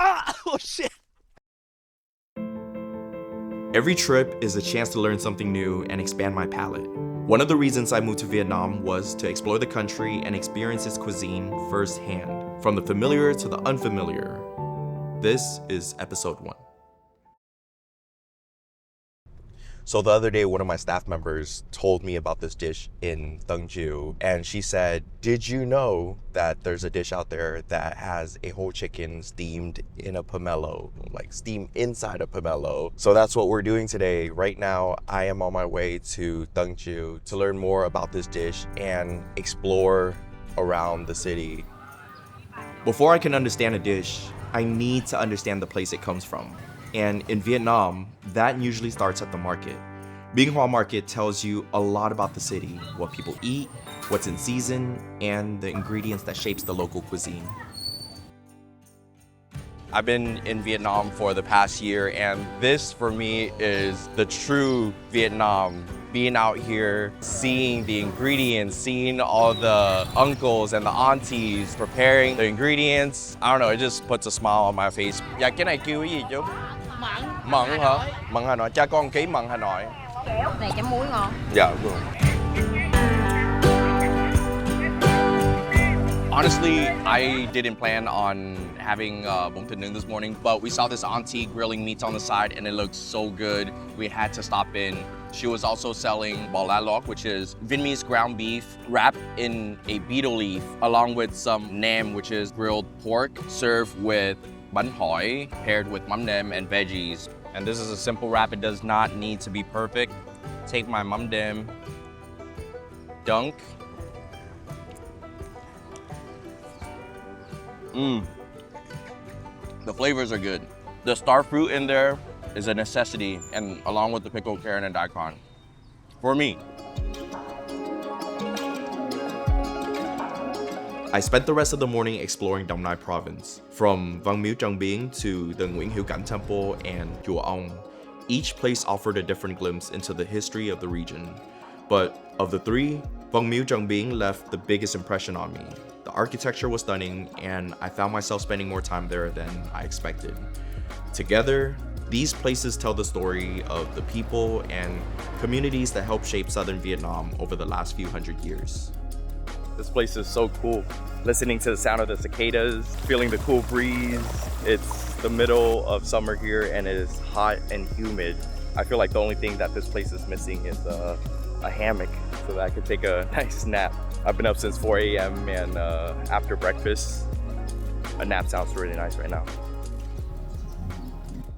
Oh shit! Every trip is a chance to learn something new and expand my palate. One of the reasons I moved to Vietnam was to explore the country and experience its cuisine firsthand, from the familiar to the unfamiliar. This is episode 1. So the other day, one of my staff members told me about this dish in Tân Triều, and she said, did you know that there's a dish out there that has a whole chicken steamed in a pomelo, like steamed inside a pomelo? So that's what we're doing today. Right now, I am on my way to Tân Triều to learn more about this dish and explore around the city. Before I can understand a dish, I need to understand the place it comes from. And in Vietnam, that usually starts at the market. Binh Hoa Market tells you a lot about the city, what people eat, what's in season, and the ingredients that shapes the local cuisine. I've been in Vietnam for the past year, and this for me is the true Vietnam. Being out here, seeing the ingredients, seeing all the uncles and the aunties preparing the ingredients. I don't know, it just puts a smile on my face. Dạ, cái này kêu cái gì chú? Mận. Mận hả? Mận Hà Nội, cho con ký mận Hà Nội. Này chấm muối ngon. Yeah, good. Honestly, I didn't plan on having bún thịt nướng this morning, but we saw this auntie grilling meats on the side and it looked so good. We had to stop in. She was also selling bò lá lóc, which is Vietnamese ground beef wrapped in a betel leaf, along with some nam, which is grilled pork, served with bánh hỏi, paired with mắm nêm and veggies. And this is a simple wrap. It does not need to be perfect. Take my mắm nêm, dunk. The flavors are good. The star fruit in there is a necessity, and along with the pickled carrot and daikon. For me. I spent the rest of the morning exploring Đồng Nai province, from Văn Miếu Trần Biên to the Nguyễn Hữu Cảnh Temple and Chùa Ông. Each place offered a different glimpse into the history of the region. But of the three, Văn Miếu Trần Biên left the biggest impression on me. The architecture was stunning, and I found myself spending more time there than I expected. Together, these places tell the story of the people and communities that helped shape southern Vietnam over the last few hundred years. This place is so cool. Listening to the sound of the cicadas, feeling the cool breeze. It's the middle of summer here and it is hot and humid. I feel like the only thing that this place is missing is a hammock so that I could take a nice nap. I've been up since 4 a.m. and after breakfast, a nap sounds really nice right now.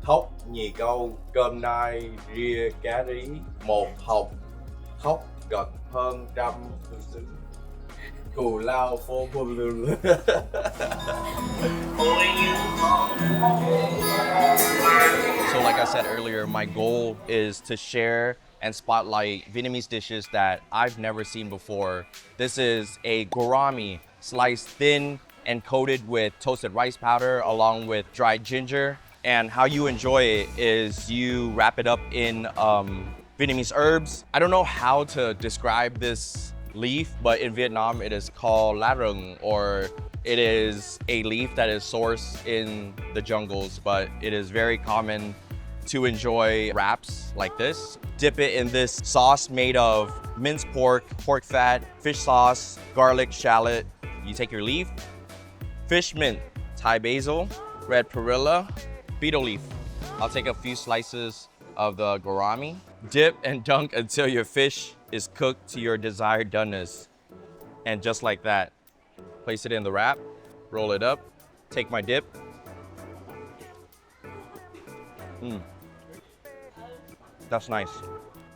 Thóc nhì câu, cơm nai, ria cá rí, một hộp. Thóc gật hơn trăm thư xứ. Cù lao phô phô lưu. So like I said earlier, my goal is to share and spotlight Vietnamese dishes that I've never seen before. This is a gourami, sliced thin and coated with toasted rice powder along with dried ginger. And how you enjoy it is you wrap it up in Vietnamese herbs. I don't know how to describe this leaf, but in Vietnam it is called lá rừng, or it is a leaf that is sourced in the jungles, but it is very common to enjoy wraps like this. Dip it in this sauce made of minced pork, pork fat, fish sauce, garlic, shallot. You take your leaf, fish mint, Thai basil, red perilla, betel leaf. I'll take a few slices of the gourami. Dip and dunk until your fish is cooked to your desired doneness. And just like that, place it in the wrap, roll it up, take my dip. That's nice.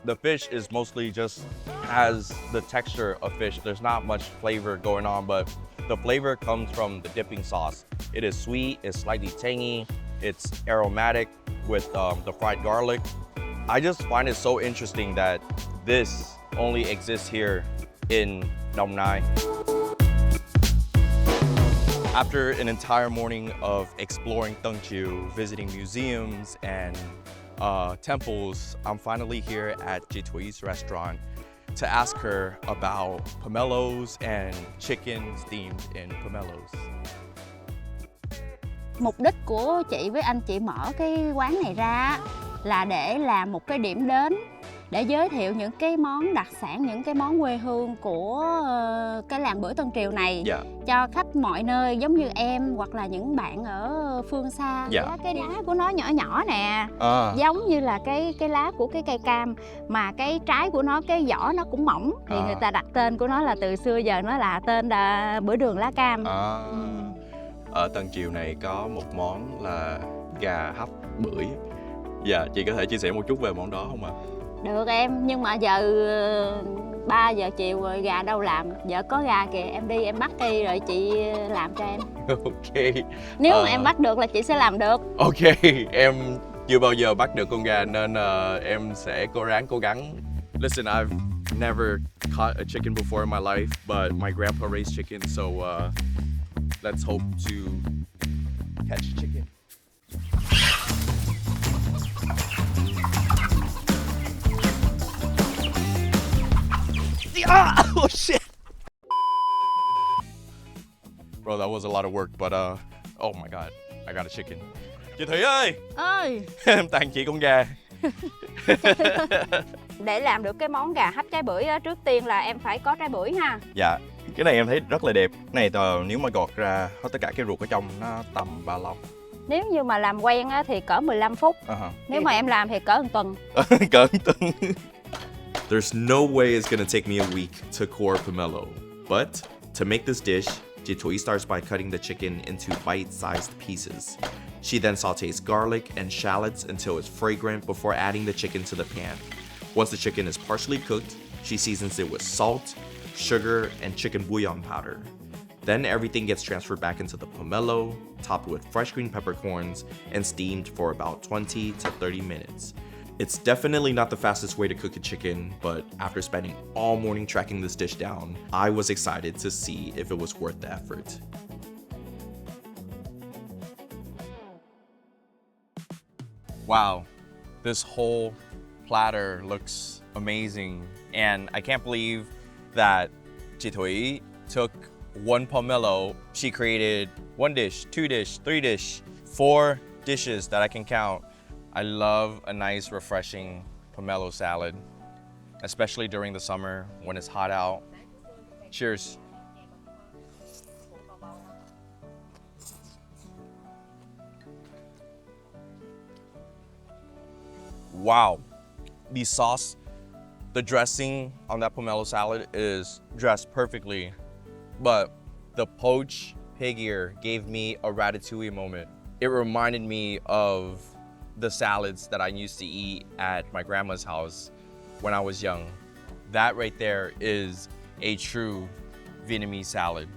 The fish is mostly just has the texture of fish. There's not much flavor going on, but the flavor comes from the dipping sauce. It is sweet, it's slightly tangy, it's aromatic with the fried garlic. I just find it so interesting that this only exists here in Đồng Nai. After an entire morning of exploring Tân Triều, visiting museums and temples, I'm finally here at Thui's restaurant to ask her about pomelos and chicken steamed in pomelos. Mục đích của chị với anh chị mở cái quán này ra là để làm một cái điểm đến để giới thiệu những cái món đặc sản, những cái món quê hương của cái làng bưởi Tân Triều này cho khách mọi nơi, giống như em hoặc là những bạn ở phương xa. Cái lá của nó nhỏ nhỏ nè, giống như là cái lá của cái cây cam, mà cái trái của nó, cái vỏ nó cũng mỏng, thì người ta đặt tên của nó là từ xưa giờ nó là tên là bưởi đường lá cam. Ở Tân Triều này có một món là gà hấp bưởi. Dạ, chị có thể chia sẻ một chút về món đó không ạ? Được em, nhưng mà giờ 3 giờ chiều rồi, gà đâu làm. Vợ có gà kìa, em đi em bắt đi rồi chị làm cho em. Ok. Nếu mà em bắt được là chị sẽ làm được. Ok, em chưa bao giờ bắt được con gà nên em sẽ cố gắng. Listen, I've never caught a chicken before in my life, but my grandpa raised chicken, so let's hope to catch a chicken. Oh shit! Bro, that was a lot of work, but oh my god, I got a chicken. Chị Thủy ơi! Em tặng chị con gà. Để làm được cái món gà hấp trái bưởi á, trước tiên là em phải có trái bưởi ha. Dạ, cái này em thấy rất là đẹp. Cái này nếu mà gọt ra hết tất cả cái ruột ở trong nó tầm bao lâu? Nếu như mà làm quen á, thì cỡ 15 phút. Nếu mà em làm thì cỡ 1 tuần. Cỡ 1 tuần. There's no way it's gonna take me a week to core pomelo. But to make this dish, chị Thủy starts by cutting the chicken into bite-sized pieces. She then sautés garlic and shallots until it's fragrant before adding the chicken to the pan. Once the chicken is partially cooked, she seasons it with salt, sugar, and chicken bouillon powder. Then everything gets transferred back into the pomelo, topped with fresh green peppercorns, and steamed for about 20 to 30 minutes. It's definitely not the fastest way to cook a chicken, but after spending all morning tracking this dish down, I was excited to see if it was worth the effort. Wow, this whole platter looks amazing, and I can't believe that chị Thủy took one pomelo. She created 1 dish, 2 dish, 3 dish, 4 dishes that I can count. I love a nice, refreshing pomelo salad, especially during the summer when it's hot out. Cheers. Wow, the sauce, the dressing on that pomelo salad is dressed perfectly, but the poached pig ear gave me a ratatouille moment. It reminded me of the salads that I used to eat at my grandma's house when I was young. That right there is a true Vietnamese salad.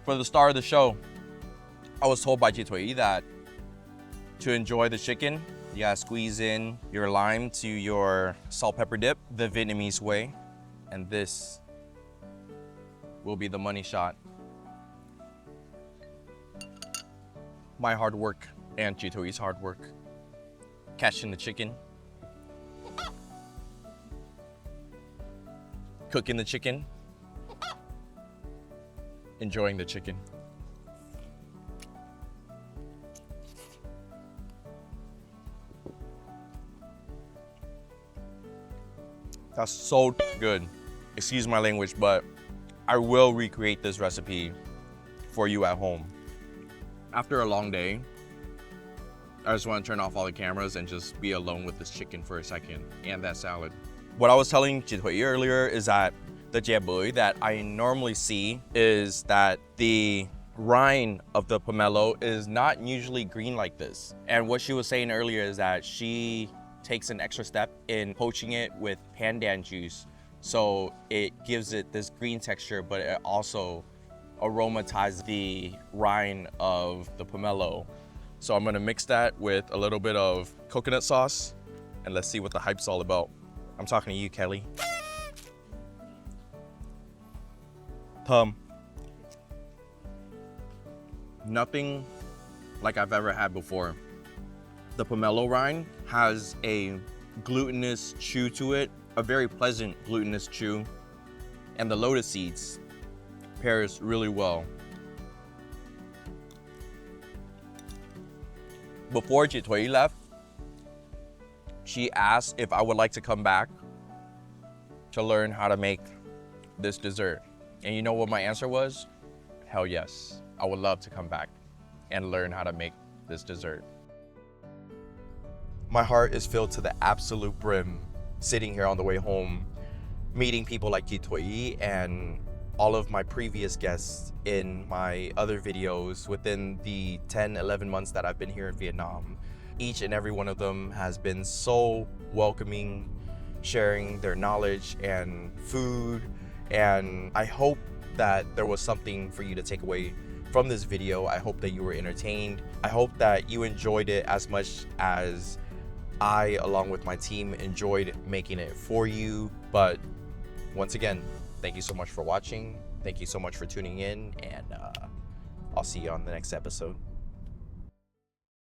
For the start of the show, I was told by chị Thủy that to enjoy the chicken, you gotta squeeze in your lime to your salt pepper dip the Vietnamese way, and this will be the money shot. My hard work and chị Thui's hard work, catching the chicken, cooking the chicken, enjoying the chicken. That's so good. Excuse my language, but I will recreate this recipe for you at home. After a long day, I just want to turn off all the cameras and just be alone with this chicken for a second and that salad. What I was telling chị Thủy earlier is that the chè bưởi that I normally see is that the rind of the pomelo is not usually green like this. And what she was saying earlier is that she takes an extra step in poaching it with pandan juice. So it gives it this green texture, but it also aromatizes the rind of the pomelo. So I'm gonna mix that with a little bit of coconut sauce, and let's see what the hype's all about. I'm talking to you, Kelly. Thơm. Nothing like I've ever had before. The pomelo rind has a glutinous chew to it, a very pleasant glutinous chew. and the lotus seeds pairs really well. Before chị Thủy left, she asked if I would like to come back to learn how to make this dessert. And you know what my answer was? Hell yes. I would love to come back and learn how to make this dessert. My heart is filled to the absolute brim sitting here on the way home, meeting people like chị Thủy and all of my previous guests in my other videos within the 10, 11 months that I've been here in Vietnam. Each and every one of them has been so welcoming, sharing their knowledge and food. And I hope that there was something for you to take away from this video. I hope that you were entertained. I hope that you enjoyed it as much as I, along with my team, enjoyed making it for you. But once again, thank you so much for watching. Thank you so much for tuning in, and I'll see you on the next episode.